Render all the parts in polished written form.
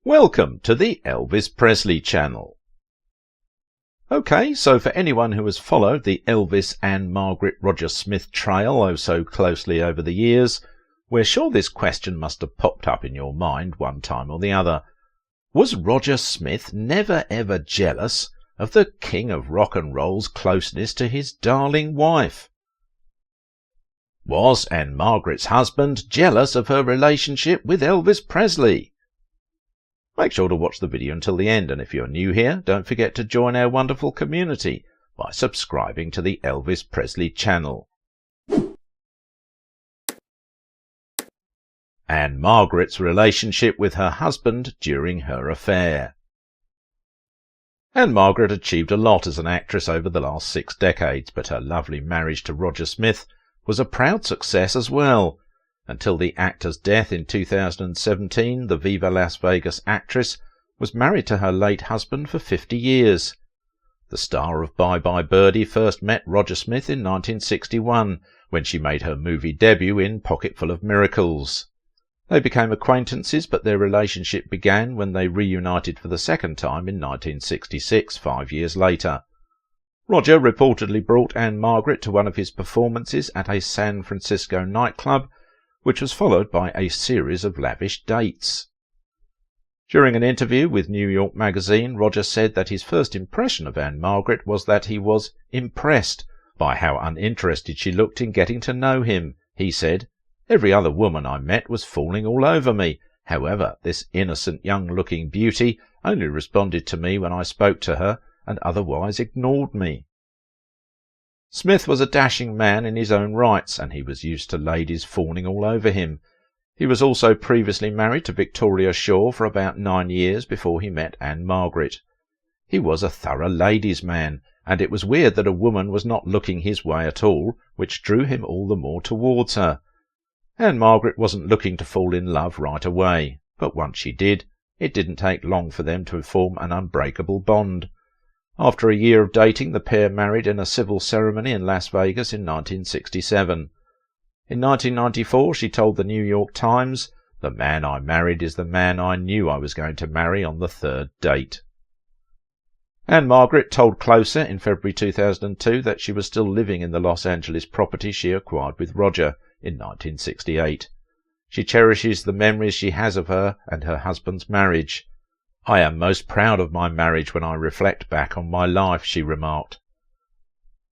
Welcome to the Elvis Presley channel. Okay, so for anyone who has followed the Elvis Ann-Margret Roger Smith trail oh so closely over the years, we're sure this question must have popped up in your mind one time or the other. Was Roger Smith never ever jealous of the king of rock and roll's closeness to his darling wife? Was Ann-Margret's husband jealous of her relationship with Elvis Presley? Make sure to watch the video until the end, and if you're new here, don't forget to join our wonderful community by subscribing to the Elvis Presley channel. Ann-Margret's relationship with her husband during her affair. Ann-Margret achieved a lot as an actress over the last 6 decades, but her lovely marriage to Roger Smith was a proud success as well. Until the actor's death in 2017, the Viva Las Vegas actress was married to her late husband for 50 years. The star of Bye Bye Birdie first met Roger Smith in 1961, when she made her movie debut in Pocketful of Miracles. They became acquaintances, but their relationship began when they reunited for the second time in 1966, 5 years later. Roger reportedly brought Ann-Margret to one of his performances at a San Francisco nightclub, which was followed by a series of lavish dates. During an interview with New York Magazine, Roger said that his first impression of Ann-Margret was that he was impressed by how uninterested she looked in getting to know him. He said, "Every other woman I met was falling all over me. However, this innocent young-looking beauty only responded to me when I spoke to her and otherwise ignored me." Smith was a dashing man in his own rights, and he was used to ladies fawning all over him. He was also previously married to Victoria Shaw for about 9 years before he met Ann-Margret. He was a thorough ladies' man, and it was weird that a woman was not looking his way at all, which drew him all the more towards her. Ann-Margret wasn't looking to fall in love right away, but once she did, it didn't take long for them to form an unbreakable bond. After a year of dating, the pair married in a civil ceremony in Las Vegas in 1967. In 1994, she told the New York Times, "The man I married is the man I knew I was going to marry on the 3rd date." Ann-Margret told Closer in February 2002 that she was still living in the Los Angeles property she acquired with Roger in 1968. She cherishes the memories she has of her and her husband's marriage. "I am most proud of my marriage when I reflect back on my life," she remarked.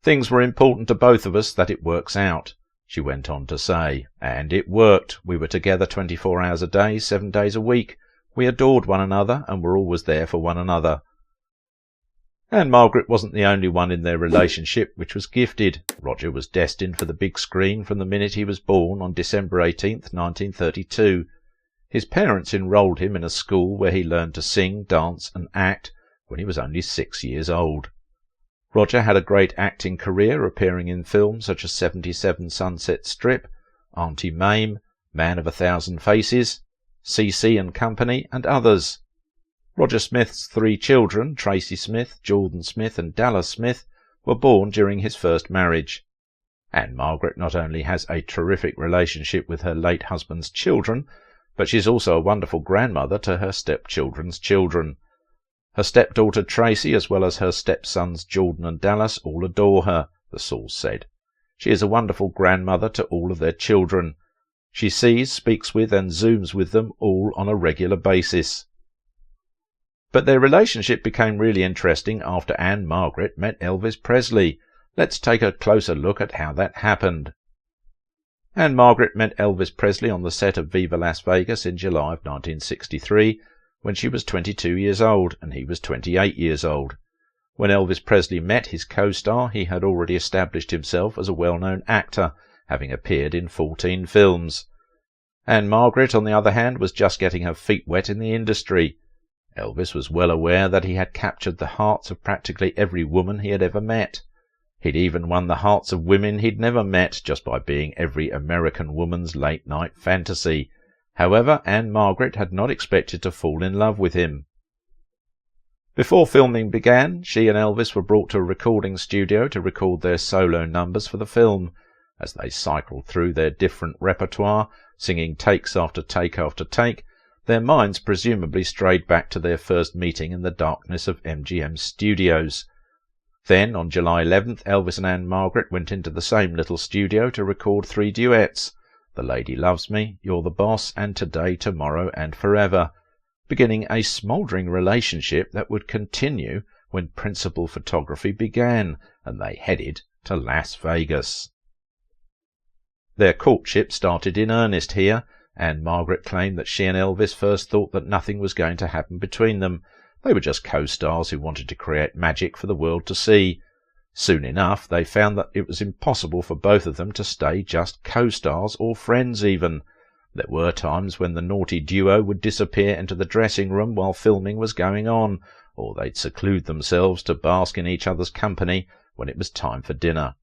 "Things were important to both of us that it works out," she went on to say. "And it worked. We were together 24 hours a day, 7 days a week. We adored one another and were always there for one another." Ann-Margret wasn't the only one in their relationship which was gifted. Roger was destined for the big screen from the minute he was born on December 18, 1932. His parents enrolled him in a school where he learned to sing, dance and act when he was only 6 years old. Roger had a great acting career, appearing in films such as 77 Sunset Strip, Auntie Mame, Man of 1,000 Faces, C.C. and Company, and others. Roger Smith's 3 children, Tracy Smith, Jordan Smith and Dallas Smith, were born during his first marriage. Ann-Margret not only has a terrific relationship with her late husband's children, but she is also a wonderful grandmother to her stepchildren's children. Her stepdaughter Tracy, as well as her stepsons Jordan and Dallas, all adore her, the source said. She is a wonderful grandmother to all of their children. She sees, speaks with and Zooms with them all on a regular basis. But their relationship became really interesting after Ann-Margret met Elvis Presley. Let's take a closer look at how that happened. Ann-Margret met Elvis Presley on the set of Viva Las Vegas in July of 1963, when she was 22 years old and he was 28 years old. When Elvis Presley met his co-star, he had already established himself as a well-known actor, having appeared in 14 films. Ann-Margret, on the other hand, was just getting her feet wet in the industry. Elvis was well aware that he had captured the hearts of practically every woman he had ever met. He'd even won the hearts of women he'd never met just by being every American woman's late-night fantasy. However, Ann-Margret had not expected to fall in love with him. Before filming began, she and Elvis were brought to a recording studio to record their solo numbers for the film. As they cycled through their different repertoire, singing takes after take after take, Their minds presumably strayed back to their first meeting in the darkness of MGM's studios. Then, on July 11th, Elvis and Ann-Margret went into the same little studio to record 3 duets, The Lady Loves Me, You're the Boss, and Today, Tomorrow, and Forever, beginning a smouldering relationship that would continue when principal photography began, and they headed to Las Vegas. Their courtship started in earnest here. Ann-Margret claimed that she and Elvis first thought that nothing was going to happen between them. They were just co-stars who wanted to create magic for the world to see. Soon enough, they found that it was impossible for both of them to stay just co-stars or friends even. There were times when the naughty duo would disappear into the dressing room while filming was going on, or they'd seclude themselves to bask in each other's company when it was time for dinner.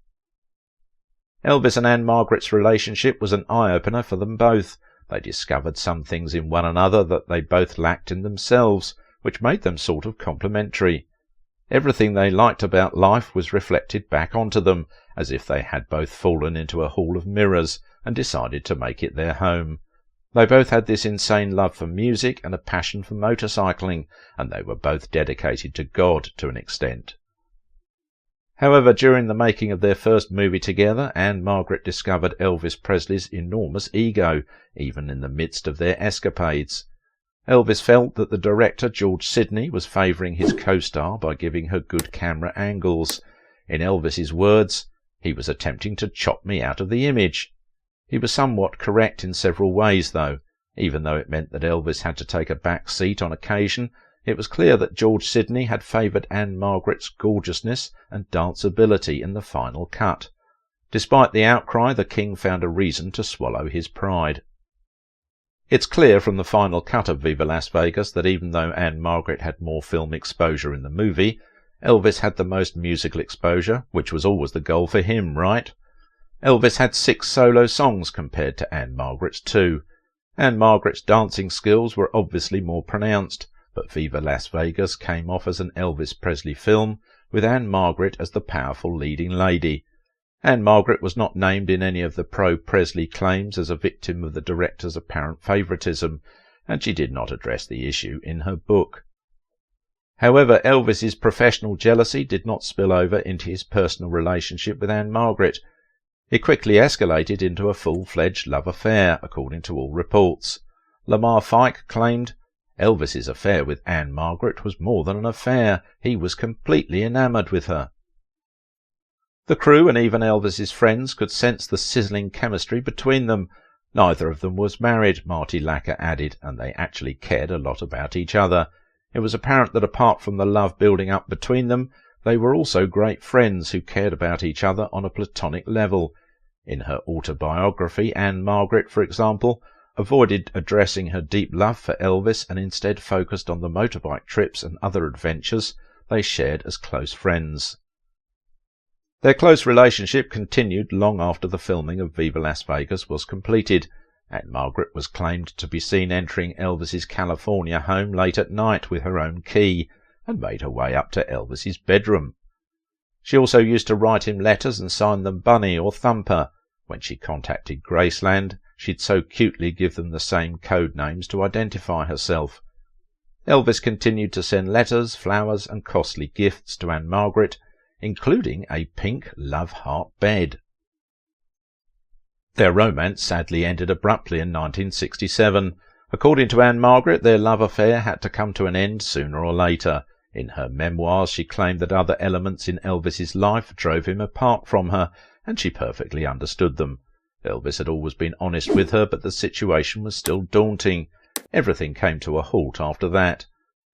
Elvis and Ann-Margret's relationship was an eye-opener for them both. They discovered some things in one another that they both lacked in themselves, which made them sort of complementary. Everything they liked about life was reflected back onto them, as if they had both fallen into a hall of mirrors and decided to make it their home. They both had this insane love for music and a passion for motorcycling, and they were both dedicated to God to an extent. However, during the making of their first movie together, Ann-Margret discovered Elvis Presley's enormous ego, even in the midst of their escapades. Elvis felt that the director, George Sidney, was favouring his co-star by giving her good camera angles. In Elvis's words, he was attempting to chop me out of the image. He was somewhat correct in several ways, though. Even though it meant that Elvis had to take a back seat on occasion, it was clear that George Sidney had favoured Ann-Margret's gorgeousness and danceability in the final cut. Despite the outcry, the king found a reason to swallow his pride. It's clear from the final cut of Viva Las Vegas that even though Ann-Margret had more film exposure in the movie, Elvis had the most musical exposure, which was always the goal for him, right? Elvis had 6 solo songs compared to Ann-Margret's 2. Ann-Margret's dancing skills were obviously more pronounced, but Viva Las Vegas came off as an Elvis Presley film, with Ann-Margret as the powerful leading lady. Ann-Margret was not named in any of the pro-Presley claims as a victim of the director's apparent favouritism, and she did not address the issue in her book. However, Elvis's professional jealousy did not spill over into his personal relationship with Ann-Margret. It quickly escalated into a full-fledged love affair, according to all reports. Lamar Fike claimed, Elvis's affair with Ann-Margret was more than an affair. He was completely enamoured with her. The crew and even Elvis's friends could sense the sizzling chemistry between them. Neither of them was married, Marty Lacker added, and they actually cared a lot about each other. It was apparent that apart from the love building up between them, they were also great friends who cared about each other on a platonic level. In her autobiography, Ann-Margret, for example, avoided addressing her deep love for Elvis and instead focused on the motorbike trips and other adventures they shared as close friends. Their close relationship continued long after the filming of Viva Las Vegas was completed. Ann-Margret was claimed to be seen entering Elvis's California home late at night with her own key, and made her way up to Elvis's bedroom. She also used to write him letters and sign them Bunny or Thumper. When she contacted Graceland, she'd so cutely give them the same code names to identify herself. Elvis continued to send letters, flowers, and costly gifts to Ann-Margret, including a pink love heart bed. Their romance sadly ended abruptly in 1967. According to Ann-Margret, their love affair had to come to an end sooner or later. In her memoirs, she claimed that other elements in Elvis's life drove him apart from her, and she perfectly understood them. Elvis had always been honest with her, but the situation was still daunting. Everything came to a halt after that.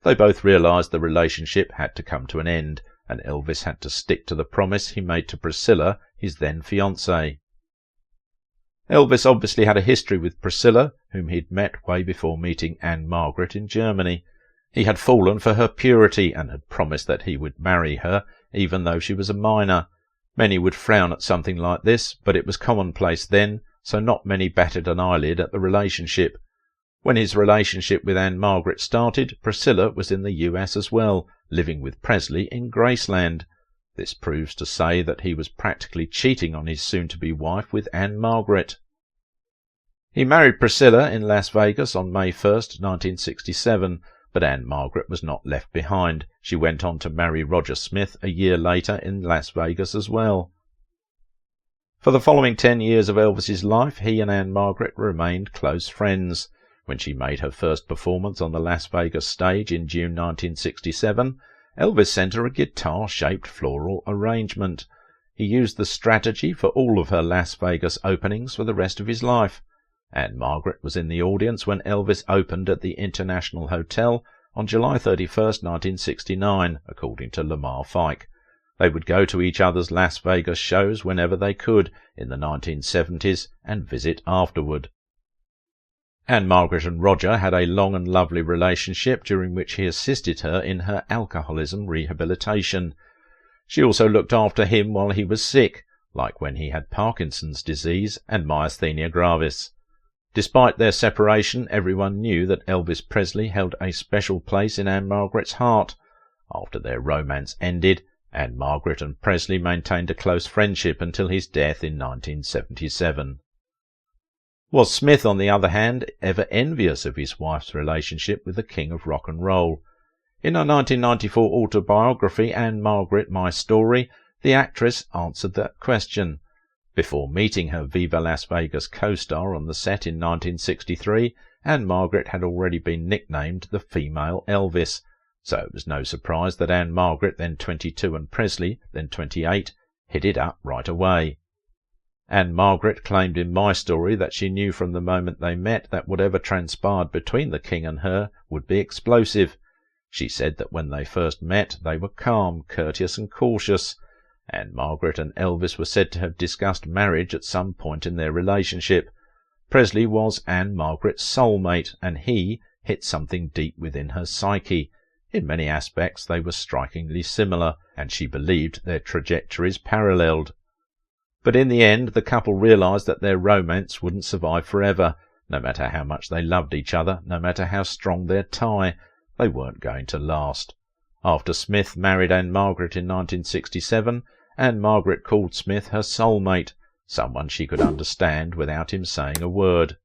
They both realized the relationship had to come to an end, and Elvis had to stick to the promise he made to Priscilla, his then-fiancée. Elvis obviously had a history with Priscilla, whom he'd met way before meeting Ann-Margret in Germany. He had fallen for her purity and had promised that he would marry her, even though she was a minor. Many would frown at something like this, but it was commonplace then, so not many batted an eyelid at the relationship. When his relationship with Ann-Margret started, Priscilla was in the US as well, living with Presley in Graceland. This proves to say that he was practically cheating on his soon-to-be wife with Ann-Margret. He married Priscilla in Las Vegas on May 1st, 1967, but Ann-Margret was not left behind. She went on to marry Roger Smith a year later in Las Vegas as well. For the following 10 years of Elvis's life, he and Ann-Margret remained close friends. When she made her first performance on the Las Vegas stage in June 1967, Elvis sent her a guitar-shaped floral arrangement. He used the strategy for all of her Las Vegas openings for the rest of his life. Ann-Margret was in the audience when Elvis opened at the International Hotel on July 31st, 1969, according to Lamar Fike. They would go to each other's Las Vegas shows whenever they could in the 1970s and visit afterward. Ann-Margret and Roger had a long and lovely relationship during which he assisted her in her alcoholism rehabilitation. She also looked after him while he was sick, like when he had Parkinson's disease and myasthenia gravis. Despite their separation, everyone knew that Elvis Presley held a special place in Ann-Margret's heart. After their romance ended, Ann-Margret and Presley maintained a close friendship until his death in 1977. Was Smith, on the other hand, ever envious of his wife's relationship with the King of Rock and Roll? In her 1994 autobiography, Ann-Margret, My Story, the actress answered that question. Before meeting her Viva Las Vegas co-star on the set in 1963, Ann-Margret had already been nicknamed the female Elvis, so it was no surprise that Ann-Margret, then 22, and Presley, then 28, hit it up right away. Ann-Margret claimed in My Story that she knew from the moment they met that whatever transpired between the King and her would be explosive. She said that when they first met they were calm, courteous and cautious. Ann-Margret and Elvis were said to have discussed marriage at some point in their relationship. Presley was Ann-Margret's soulmate, and he hit something deep within her psyche. In many aspects they were strikingly similar, and she believed their trajectories paralleled. But in the end the couple realized that their romance wouldn't survive forever. No matter how much they loved each other, no matter how strong their tie, they weren't going to last. After Smith married Ann-Margret in 1967, Ann-Margret called Smith her soulmate, someone she could understand without him saying a word.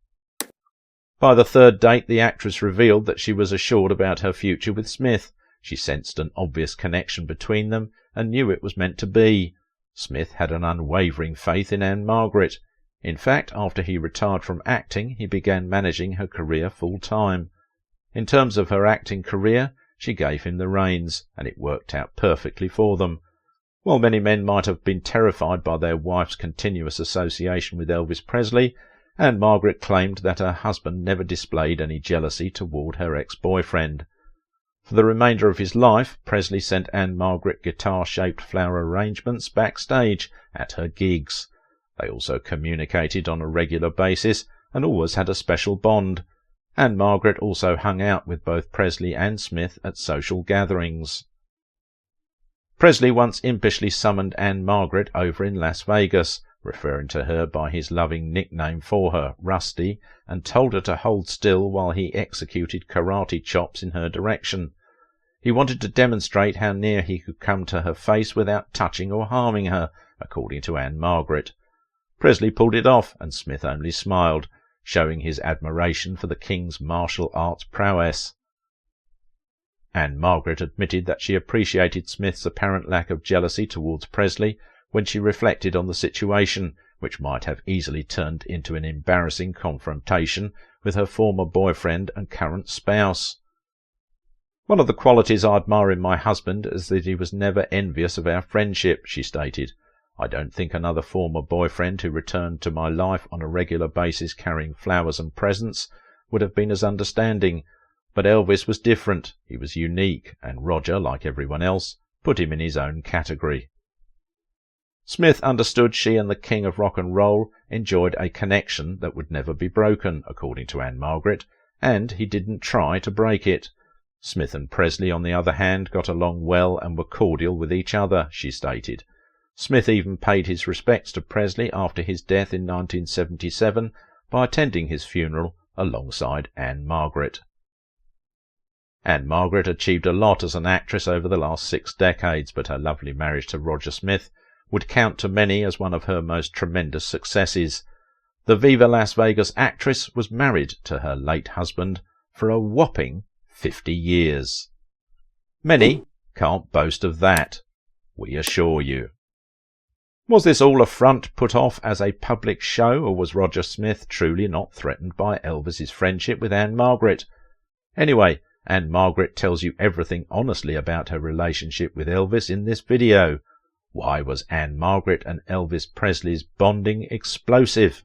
By the third date, the actress revealed that she was assured about her future with Smith. She sensed an obvious connection between them and knew it was meant to be. Smith had an unwavering faith in Ann-Margret. In fact, after he retired from acting, he began managing her career full-time. In terms of her acting career, she gave him the reins, and it worked out perfectly for them. While many men might have been terrified by their wife's continuous association with Elvis Presley, Ann-Margret claimed that her husband never displayed any jealousy toward her ex-boyfriend. For the remainder of his life, Presley sent Ann-Margret guitar-shaped flower arrangements backstage at her gigs. They also communicated on a regular basis and always had a special bond. Ann-Margret also hung out with both Presley and Smith at social gatherings. Presley once impishly summoned Ann-Margret over in Las Vegas, referring to her by his loving nickname for her, Rusty, and told her to hold still while he executed karate chops in her direction. He wanted to demonstrate how near he could come to her face without touching or harming her, according to Ann-Margret. Presley pulled it off, and Smith only smiled, showing his admiration for the King's martial arts prowess. Ann-Margret admitted that she appreciated Smith's apparent lack of jealousy towards Presley when she reflected on the situation, which might have easily turned into an embarrassing confrontation with her former boyfriend and current spouse. "One of the qualities I admire in my husband is that he was never envious of our friendship," she stated. "I don't think another former boyfriend who returned to my life on a regular basis carrying flowers and presents would have been as understanding. But Elvis was different. He was unique, and Roger, like everyone else, put him in his own category." Smith understood she and the King of Rock and Roll enjoyed a connection that would never be broken, according to Ann-Margret, and he didn't try to break it. Smith and Presley, on the other hand, got along well and were cordial with each other, she stated. Smith even paid his respects to Presley after his death in 1977 by attending his funeral alongside Ann-Margret. Ann-Margret achieved a lot as an actress over the last 6 decades, but her lovely marriage to Roger Smith would count to many as one of her most tremendous successes. The Viva Las Vegas actress was married to her late husband for a whopping 50 years. Many can't boast of that, we assure you. Was this all a front put off as a public show, or was Roger Smith truly not threatened by Elvis's friendship with Ann-Margret? Anyway, Ann-Margret tells you everything honestly about her relationship with Elvis in this video. Why was Ann-Margret and Elvis Presley's bonding explosive?